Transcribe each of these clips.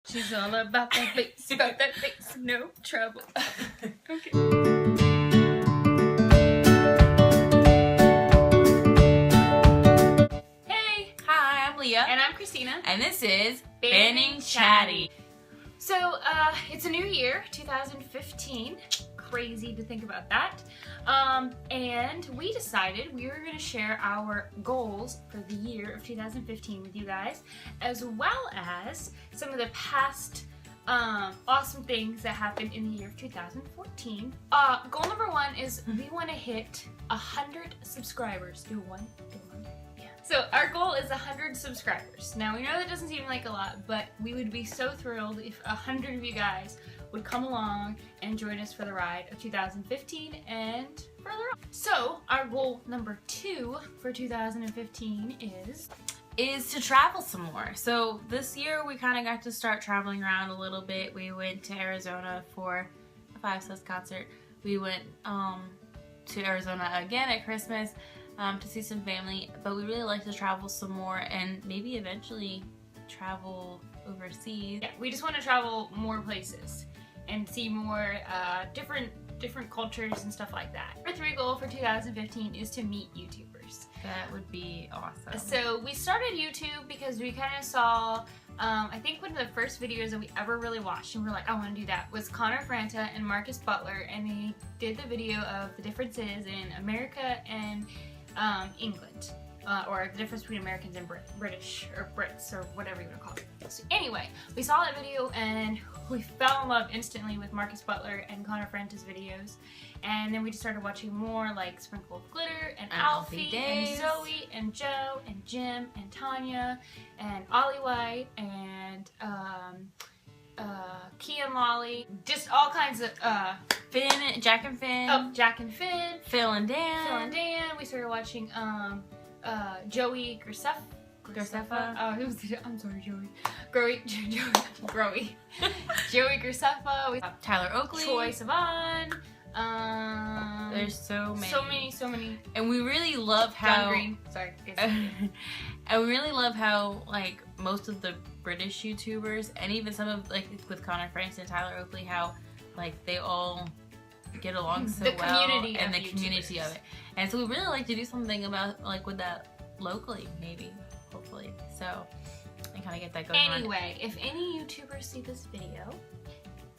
She's all about that bass, no trouble. Okay. Hey! Hi, I'm Leah. And I'm Christina. And this is Banning Chatty. So, it's a new year, 2015. Crazy to think about that. And we decided we were going to share our goals for the year of 2015 with you guys, as well as some of the past awesome things that happened in the year of 2014. Goal number one is we want to hit 100 subscribers. Do one. Yeah. So our goal is 100 subscribers. Now we know that doesn't seem like a lot, but we would be so thrilled if 100 of you guys would come along and join us for the ride of 2015 and further on. So our goal number two for 2015 is to travel some more. So this year we kind of got to start traveling around a little bit. We went to Arizona for a Five Sus concert. We went to Arizona again at Christmas to see some family, but we really like to travel some more and maybe eventually travel overseas. Yeah, we just want to travel more places and see more different cultures and stuff like that. Our goal for 2015 is to meet YouTubers. That would be awesome. So we started YouTube because we kind of saw, I think one of the first videos that we ever really watched and we were like, I want to do that, was Connor Franta and Marcus Butler, and they did the video of the differences in America and England. Or the difference between Americans and British, or Brits, or whatever you want to call it. So anyway, we saw that video and we fell in love instantly with Marcus Butler and Connor Franta's videos. And then we just started watching more like Sprinkle of Glitter and Alfie and Zoe and Joe and Jim and Tanya and Ollie White and Key and Lolly. Just all kinds of Finn, Jack and Finn. Oh, Jack and Finn. Phil and Dan. Phil and Dan. We started watching Joey Graceffa. Oh, who's the? I'm sorry, Joey. Growy. Joey Graceffa. Tyler Oakley. Troy Sivan. There's so many. And we really love how. John Green. Sorry. And we really love how like most of the British YouTubers and even some of like with Connor Franks and Tyler Oakley, how like they all get along so well, and the community of it. And so we really like to do something about like with that locally, maybe, hopefully. So and kind of get that going on. Anyway, if any YouTubers see this video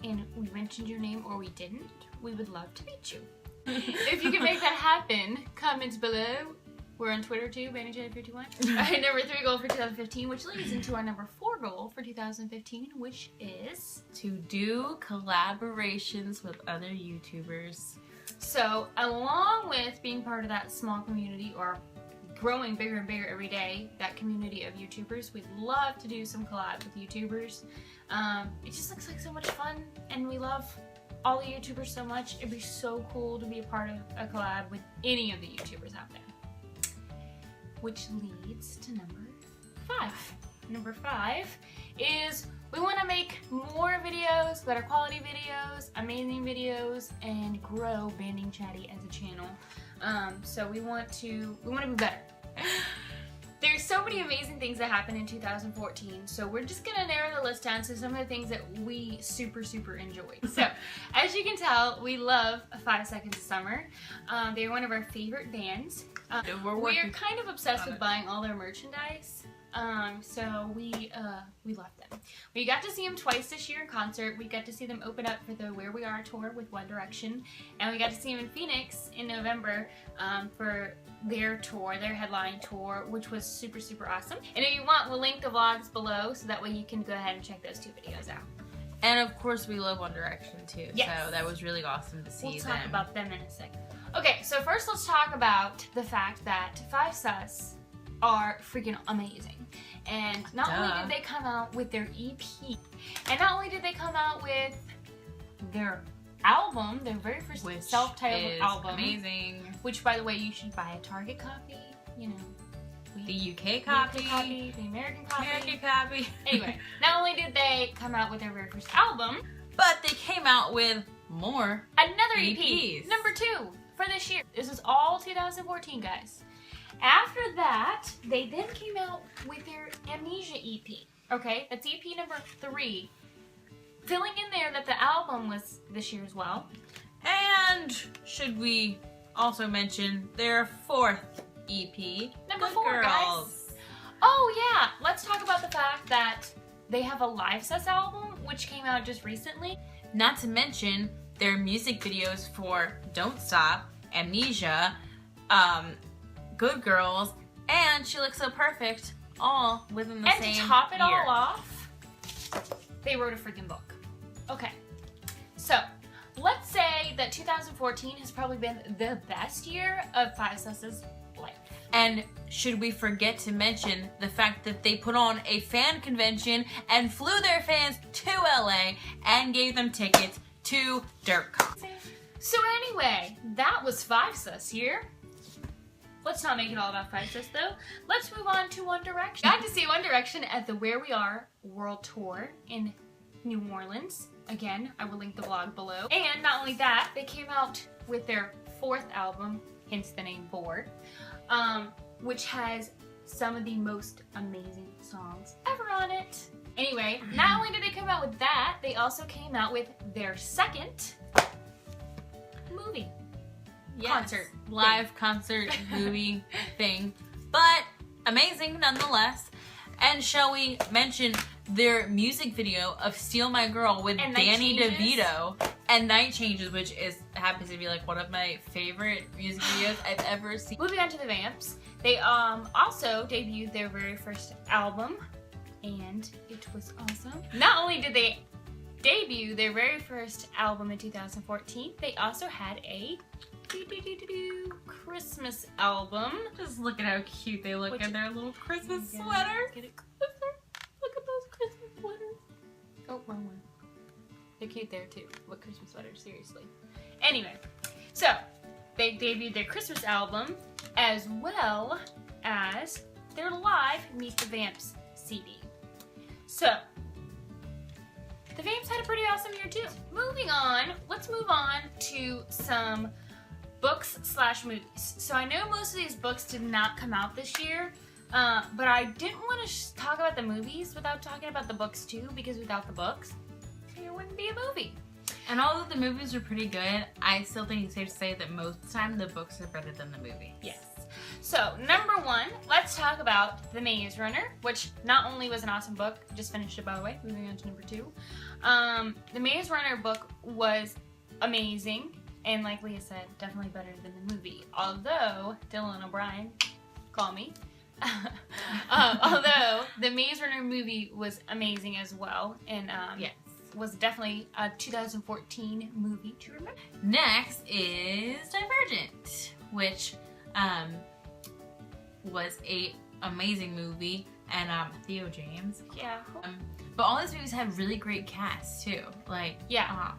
and we mentioned your name or we didn't, we would love to meet you. If you can make that happen, comments below. We're on Twitter too, BanningChatty321. Our number 3 goal for 2015, which leads into our number 4 goal for 2015, which is to do collaborations with other YouTubers. So, along with being part of that small community, or growing bigger and bigger every day, that community of YouTubers, we'd love to do some collabs with YouTubers. It just looks like so much fun, and we love all the YouTubers so much. It'd be so cool to be a part of a collab with any of the YouTubers out there. Which leads to number 5. Number 5 is we want to make more videos, better quality videos, amazing videos, and grow Banning Chatty as a channel. So we want to be better. There's so many amazing things that happened in 2014, so we're just gonna narrow the list down to some of the things that we super enjoyed. So, as you can tell, we love 5 Seconds of Summer. They're one of our favorite bands. We're kind of obsessed with buying all their merchandise. So we love them. We got to see them twice this year in concert. We got to see them open up for the Where We Are tour with One Direction, and we got to see them in Phoenix in November for their tour, their headline tour, which was super awesome. And if you want, we'll link the vlogs below so that way you can go ahead and check those 2 videos out. And of course, we love One Direction too. Yes. So that was really awesome to see them. We'll talk about them in a second. Okay, so first let's talk about the fact that Five Sus are freaking amazing. And not only did they come out with their EP, and not only did they come out with their album, their very first self-titled album. Amazing. Which, by the way, you should buy a Target copy, you know. The UK copy. The American copy. Anyway, not only did they come out with their very first album, but they came out with another EPs. EP, number 2 for this year. This is all 2014, guys. After that, they then came out with their Amnesia EP. Okay, that's EP number 3. Filling in there that the album was this year as well. And should we also mention their 4th EP, Number Good 4, Girls. guys. Oh yeah, let's talk about the fact that they have a Live Sus album, which came out just recently. Not to mention their music videos for Don't Stop, Amnesia, Good Girls, and She Looks So Perfect, all within the same year. And to top it all off, they wrote a freaking book. Okay, so let's say that 2014 has probably been the best year of Five Sus's life. And should we forget to mention the fact that they put on a fan convention and flew their fans to LA and gave them tickets to DirtCon. So anyway, that was Five Sus here. Let's not make it all about Five Sus though. Let's move on to One Direction. Got to see One Direction at the Where We Are World Tour in New Orleans. Again, I will link the blog below. And not only that, they came out with their 4th album, hence the name 4, which has some of the most amazing songs ever on it. Anyway, not only did they come out with that, they also came out with their 2nd movie. Yes. Concert. Live concert movie thing. But amazing nonetheless. And shall we mention their music video of Steal My Girl with Danny DeVito and Night Changes, which happens to be like one of my favorite music videos I've ever seen. Moving on to the Vamps, they also debuted their very first album, and it was awesome. Not only did they debut their very first album in 2014, they also had a Christmas album. Just look at how cute they look in their little Christmas sweaters. Get it closer. Look at those Christmas sweaters. Oh, wrong one. They're cute there too. What Christmas sweaters? Seriously. Anyway, so they debuted their Christmas album as well as their live Meet the Vamps CD. So the Vamps had a pretty awesome year too. Moving on, let's move on to some books/movies. So I know most of these books did not come out this year, but I didn't want to talk about the movies without talking about the books too, because without the books, there wouldn't be a movie. And although the movies were pretty good, I still think it's safe to say that most of the time the books are better than the movie. Yes. So, number 1, let's talk about The Maze Runner, which not only was an awesome book, just finished it by the way, moving on to number 2. The Maze Runner book was amazing, and like Leah said, definitely better than the movie. Although, Dylan O'Brien, call me. Although, the Maze Runner movie was amazing as well, and yes, was definitely a 2014 movie to remember. Next is Divergent, which was a amazing movie, and Theo James. Yeah. But all these movies had really great casts too. Like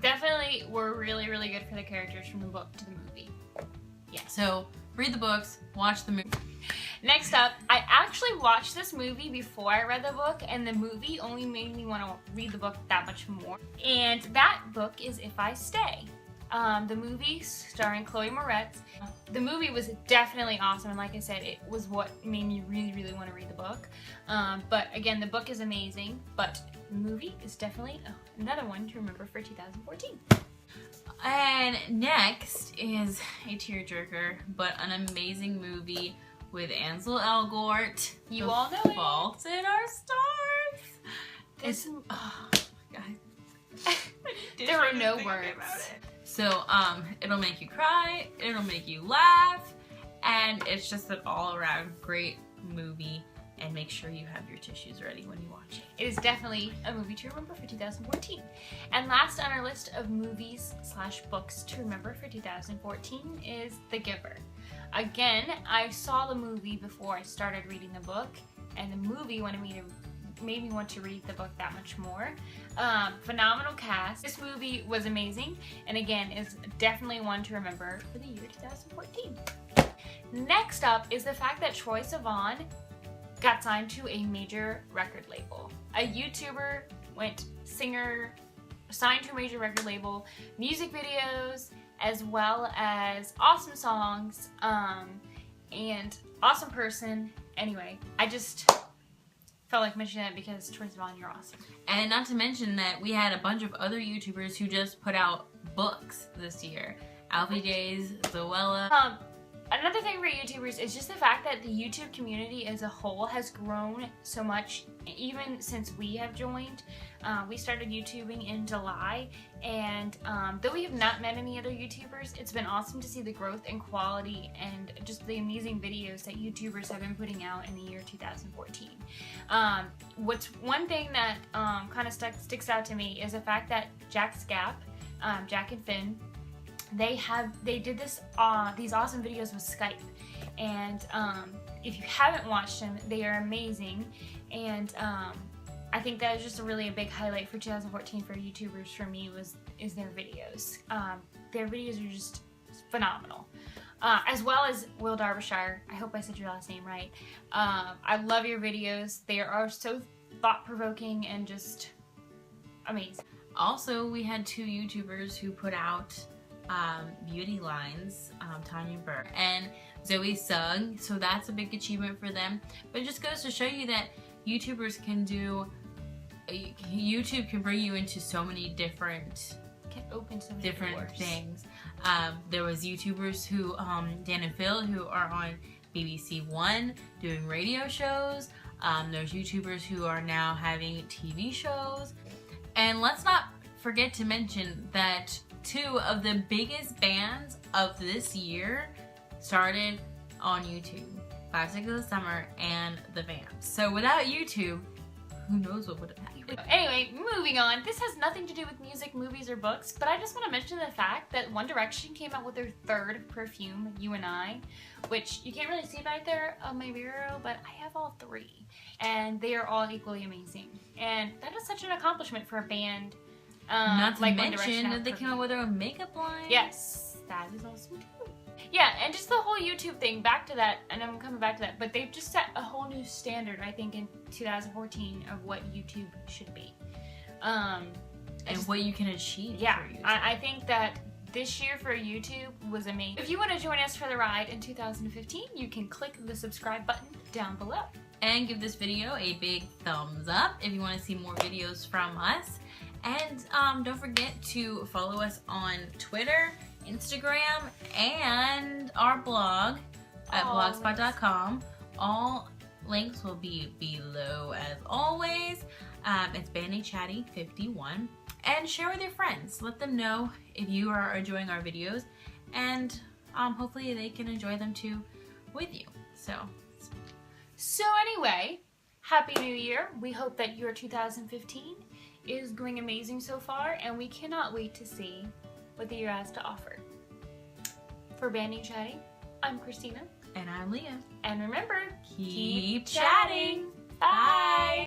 definitely were really, really good for the characters from the book to the movie. Yeah. So read the books, watch the movie. Next up, I actually watched this movie before I read the book, and the movie only made me want to read the book that much more. And that book is If I Stay. The movie starring Chloe Moretz. The movie was definitely awesome, and like I said, it was what made me really, really want to read the book. But again, the book is amazing, but the movie is definitely another one to remember for 2014. And next is a tearjerker, but an amazing movie with Ansel Elgort. You all know Fault in Our Stars. This, oh my god. There are no words. So, it'll make you cry, it'll make you laugh, and it's just an all-around great movie, and make sure you have your tissues ready when you watch it. It is definitely a movie to remember for 2014. And last on our list of movies/books to remember for 2014 is The Giver. Again, I saw the movie before I started reading the book, and the movie made me want to read the book that much more. Phenomenal cast. This movie was amazing, and again, is definitely one to remember for the year 2014. Next up is the fact that Troye Sivan got signed to a major record label. A YouTuber signed to a major record label, music videos, as well as awesome songs, and awesome person. Anyway, felt like mentioning it because Troy Sivan, you're awesome. And not to mention that we had a bunch of other YouTubers who just put out books this year. Alfie J's, Zoella. Another thing for YouTubers is just the fact that the YouTube community as a whole has grown so much, even since we have joined. We started YouTubing in July, and though we have not met any other YouTubers, it's been awesome to see the growth and quality and just the amazing videos that YouTubers have been putting out in the year 2014. What's one thing that kind of sticks out to me is the fact that Jack's Gap, Jack and Finn, they did these awesome videos with Skype, and if you haven't watched them, they are amazing, and I think that is just a big highlight for 2014 for YouTubers for me is their videos. Their videos are just phenomenal. As well as Will Derbyshire. I hope I said your last name right. I love your videos. They are so thought-provoking and just amazing. Also, we had 2 YouTubers who put out beauty lines, Tanya Burr and Zoe Sugg, so that's a big achievement for them. But it just goes to show you that YouTubers can do, YouTube can bring you into so many different, can open so many different doors. things. There was YouTubers who, Dan and Phil, who are on BBC One doing radio shows. There's YouTubers who are now having TV shows. And let's not forget to mention that 2 of the biggest bands of this year started on YouTube. 5 Seconds of Summer and The Vamps. So without YouTube, who knows what would have happened. Anyway, moving on. This has nothing to do with music, movies, or books, but I just want to mention the fact that One Direction came out with their 3rd perfume, You and I, which you can't really see right there on my bureau, but I have all 3, and they are all equally amazing. And that is such an accomplishment for a band. Not to like mention that they came out with their own makeup line. Yes, that is awesome too. Yeah, and just the whole YouTube thing, back to that, and I'm coming back to that, but they've just set a whole new standard, I think, in 2014 of what YouTube should be. And what you can achieve. Yeah, for YouTube. I think that this year for YouTube was amazing. If you want to join us for the ride in 2015, you can click the subscribe button down below. And give this video a big thumbs up if you want to see more videos from us. And don't forget to follow us on Twitter, Instagram, and our blog at blogspot.com. All links will be below as always. It's BandyChatty51. And share with your friends. Let them know if you are enjoying our videos, and hopefully they can enjoy them too with you. So anyway, Happy New Year. We hope that your 2015 is going amazing so far, and we cannot wait to see what the year has to offer. For Bandy Chatty, I'm Christina. And I'm Leah. And remember, Keep chatting. Bye!